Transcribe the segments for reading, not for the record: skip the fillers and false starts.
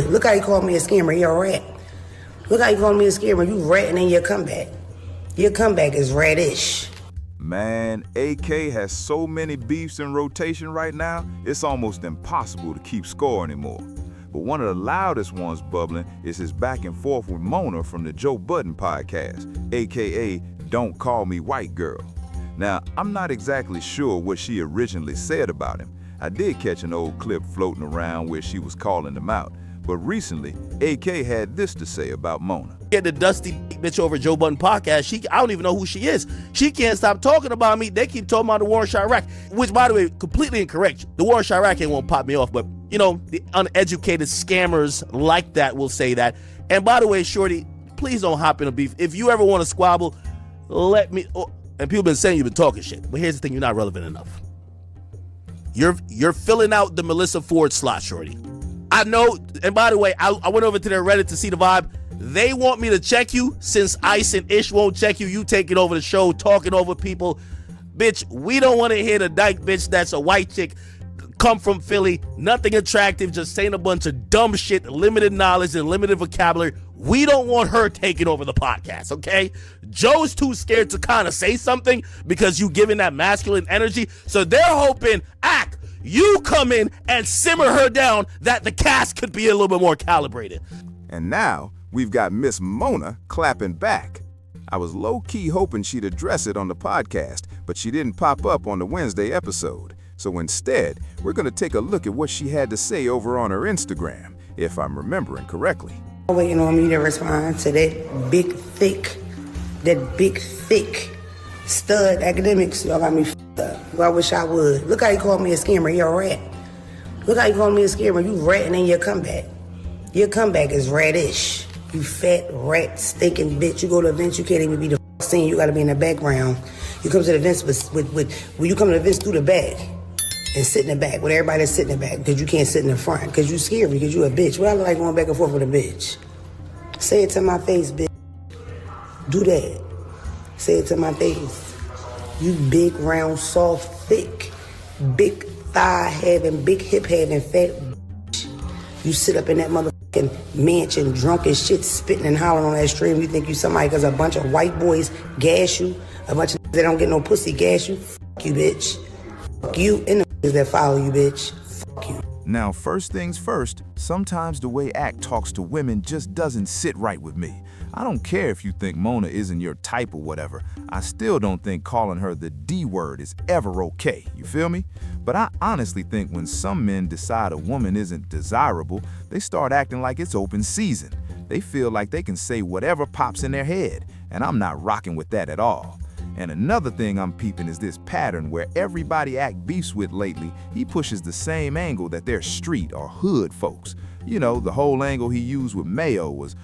Look how you call me a scammer. You're a rat. Look how you call me a scammer. You ratting in your comeback. Your comeback is radish. Man, AK has so many beefs in rotation right now, it's almost impossible to keep score anymore. But one of the loudest ones bubbling is his back and forth with Mona from the Budden podcast, aka Don't Call Me White Girl. Now, I'm not exactly sure what she originally said about him. I did catch an old clip floating around where she was calling him out. But recently, AK had this to say about Mona. Get the dusty bitch over Joe Budden podcast. I don't even know who she is. She can't stop talking about me. They keep talking about the war in Chirac, which, by the way, completely incorrect. The war in Chirac ain't won't pop me off, but the uneducated scammers like that will say that. And by the way, Shorty, please don't hop in a beef. If you ever want to squabble, let me. Oh, and people been saying you've been talking shit, but here's the thing: you're not relevant enough. You're filling out the Melyssa Ford slot, Shorty. I know, and by the way, I went over to their Reddit to see the vibe. They want me to check you since Ice and Ish won't check you. You taking over the show, talking over people. Bitch, we don't want to hear the dyke bitch that's a white chick, come from Philly, nothing attractive, just saying a bunch of dumb shit, limited knowledge and limited vocabulary. We don't want her taking over the podcast, okay? Joe's too scared to kind of say something because you giving that masculine energy. So they're hoping, you come in and simmer her down that the cast could be a little bit more calibrated. And now, we've got Miss Mona clapping back. I was low-key hoping she'd address it on the podcast, but she didn't pop up on the Wednesday episode. So instead, we're going to take a look at what she had to say over on her Instagram, if I'm remembering correctly. Waiting on me to respond to that big, thick stud Akademiks. Y'all got me f***ed up. Well, I wish I would. Look how you call me a scammer. You're a rat. Look how you call me a scammer. You ratting in your comeback. Your comeback is radish. You fat, rat, stinking bitch. You go to events, you can't even be the scene. You got to be in the background. You come to the events when you come to the events through the back and sit in the back with everybody that's sitting in the back because you can't sit in the front because you scary because you a bitch. Well, I look like going back and forth with a bitch. Say it to my face, bitch. Do that. Say it to my face. You big, round, soft, thick, big thigh having, big hip having, fat bitch. You sit up in that motherfucking mansion, drunk as shit, spitting and hollering on that stream. You think you somebody because a bunch of white boys gas you, a bunch of that don't get no pussy gas you. Fuck you, bitch. Fuck you and the that follow you, bitch. Fuck you. Now, first things first, sometimes the way Ak talks to women just doesn't sit right with me. I don't care if you think Mona isn't your type or whatever. I still don't think calling her the D word is ever okay, you feel me? But I honestly think when some men decide a woman isn't desirable, they start acting like it's open season. They feel like they can say whatever pops in their head, and I'm not rocking with that at all. And another thing I'm peeping is this pattern where everybody Ak beefs with lately, he pushes the same angle that they're street or hood folks. You know, the whole angle he used with Mayo was,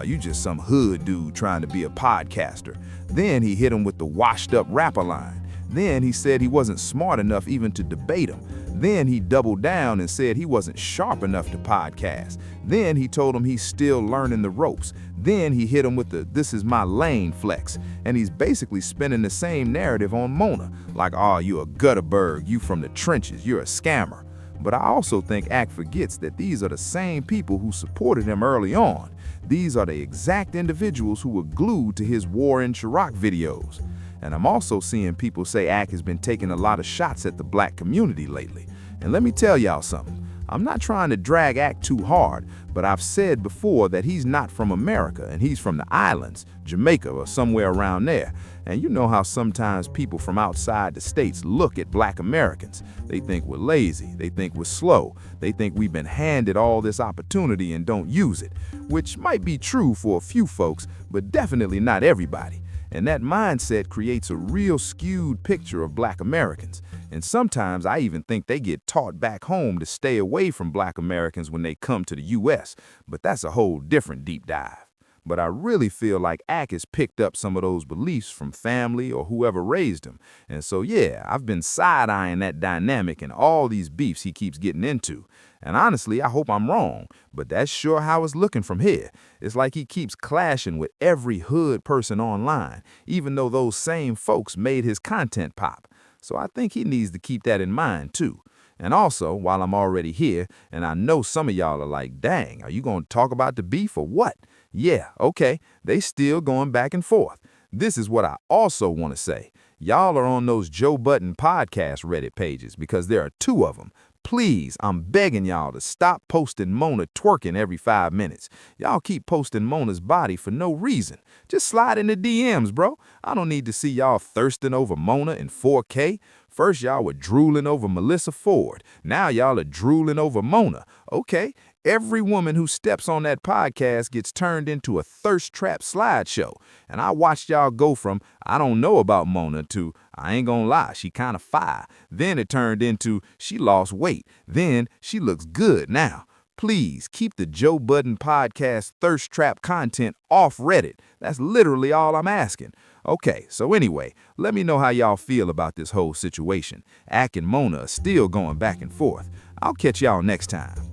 you just some hood dude trying to be a podcaster. Then he hit him with the washed up rapper line. Then he said he wasn't smart enough even to debate him. Then he doubled down and said he wasn't sharp enough to podcast. Then he told him he's still learning the ropes. Then he hit him with the "this is my lane" flex. And he's basically spinning the same narrative on Mona. Like, you a gutterberg, you from the trenches, you're a scammer. But I also think Ak forgets that these are the same people who supported him early on. These are the exact individuals who were glued to his War in Chirac videos. And I'm also seeing people say Ak has been taking a lot of shots at the black community lately. And let me tell y'all something. I'm not trying to drag Ak too hard, but I've said before that he's not from America and he's from the islands, Jamaica or somewhere around there. And you know how sometimes people from outside the states look at black Americans. They think we're lazy, they think we're slow, they think we've been handed all this opportunity and don't use it, which might be true for a few folks, but definitely not everybody. And that mindset creates a real skewed picture of black Americans. And sometimes I even think they get taught back home to stay away from black Americans when they come to the U.S., but that's a whole different deep dive. But I really feel like Ak has picked up some of those beliefs from family or whoever raised him. And so, yeah, I've been side-eyeing that dynamic and all these beefs he keeps getting into. And honestly, I hope I'm wrong, but that's sure how it's looking from here. It's like he keeps clashing with every hood person online, even though those same folks made his content pop. So I think he needs to keep that in mind, too. And also, while I'm already here, and I know some of y'all are like, dang, are you going to talk about the beef or what? Yeah, okay, they still going back and forth. This is what I also want to say. Y'all are on those Joe Budden podcast Reddit pages because there are 2 of them. Please, I'm begging y'all to stop posting Mona twerking every 5 minutes. Y'all keep posting Mona's body for no reason. Just slide in the DMs, bro. I don't need to see y'all thirsting over Mona in 4K. First, y'all were drooling over Melyssa Ford. Now y'all are drooling over Mona. Okay, every woman who steps on that podcast gets turned into a thirst trap slideshow. And I watched y'all go from, I don't know about Mona, to, I ain't gonna lie, she kinda fire. Then it turned into, she lost weight. Then, she looks good now. Please keep the Joe Budden podcast thirst trap content off Reddit. That's literally all I'm asking. Okay, so anyway, let me know how y'all feel about this whole situation. Ak and Mona are still going back and forth. I'll catch y'all next time.